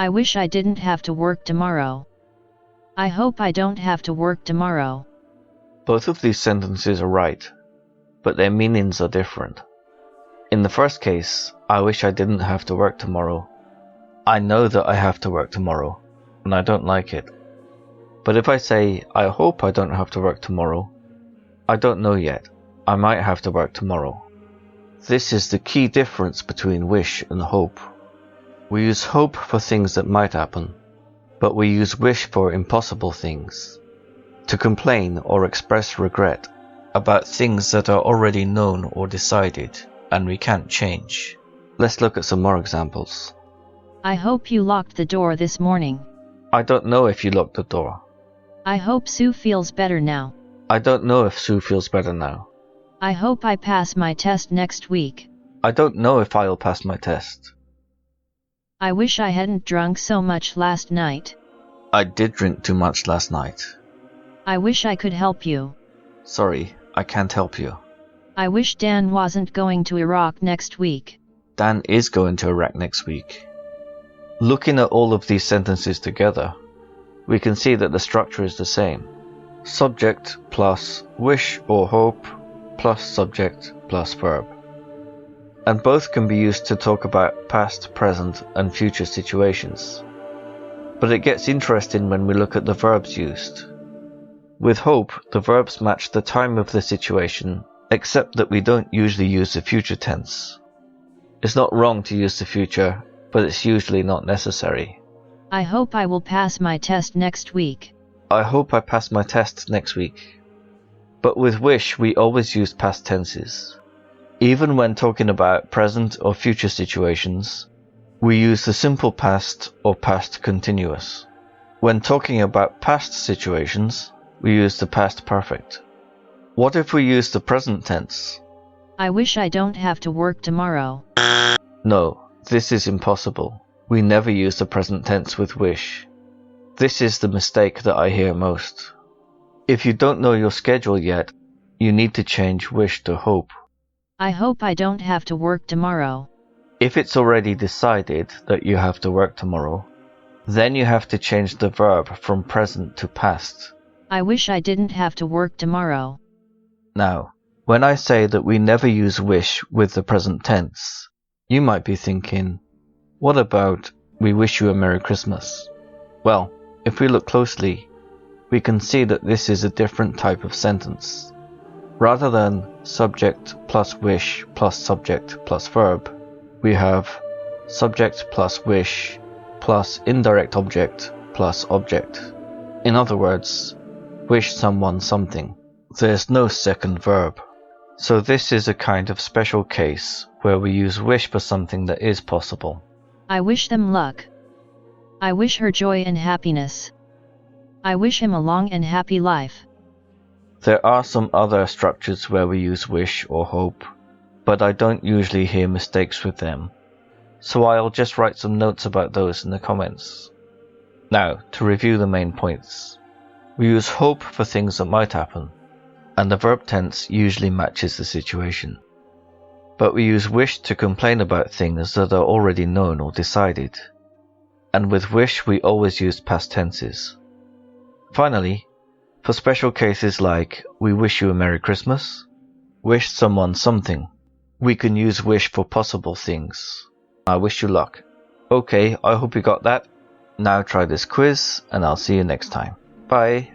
I wish I didn't have to work tomorrow. I hope I don't have to work tomorrow. Both of these sentences are right, but their meanings are different. In the first case, I wish I didn't have to work tomorrow. I know that I have to work tomorrow, and I don't like it. But if I say, I hope I don't have to work tomorrow, I don't know yet. I might have to work tomorrow. This is the key difference between wish and hope. We use hope for things that might happen, but we use wish for impossible things. To complain or express regret about things that are already known or decided and we can't change. Let's look at some more examples. I hope you locked the door this morning. I don't know if you locked the door. I hope Sue feels better now. I don't know if Sue feels better now. I hope I pass my test next week. I don't know if I'll pass my test. I wish I hadn't drunk so much last night. I did drink too much last night. I wish I could help you. Sorry, I can't help you. I wish Dan wasn't going to Iraq next week. Dan is going to Iraq next week. Looking at all of these sentences together, we can see that the structure is the same. Subject plus wish or hope plus subject plus verb. And both can be used to talk about past, present, and future situations. But it gets interesting when we look at the verbs used. With hope, the verbs match the time of the situation, except that we don't usually use the future tense. It's not wrong to use the future, but it's usually not necessary. I hope I will pass my test next week. I hope I pass my test next week. But with wish, we always use past tenses. Even when talking about present or future situations, we use the simple past or past continuous. When talking about past situations, we use the past perfect. What if we use the present tense? I wish I don't have to work tomorrow. No, this is impossible. We never use the present tense with wish. This is the mistake that I hear most. If you don't know your schedule yet, you need to change wish to hope. I hope I don't have to work tomorrow. If it's already decided that you have to work tomorrow, then you have to change the verb from present to past. I wish I didn't have to work tomorrow. Now, when I say that we never use wish with the present tense, you might be thinking, what about we wish you a Merry Christmas? Well, if we look closely, we can see that this is a different type of sentence. Rather than subject plus wish plus subject plus verb, we have subject plus wish plus indirect object plus object. In other words, wish someone something. There's no second verb. So this is a kind of special case where we use wish for something that is possible. I wish them luck. I wish her joy and happiness. I wish him a long and happy life. There are some other structures where we use wish or hope, but I don't usually hear mistakes with them. So I'll just write some notes about those in the comments. Now, to review the main points. We use hope for things that might happen, and the verb tense usually matches the situation. But we use wish to complain about things that are already known or decided. And with wish we always use past tenses. Finally, for special cases like we wish you a Merry Christmas, wish someone something, we can use wish for possible things. I wish you luck. Okay, I hope you got that. Now try this quiz and I'll see you next time. Bye.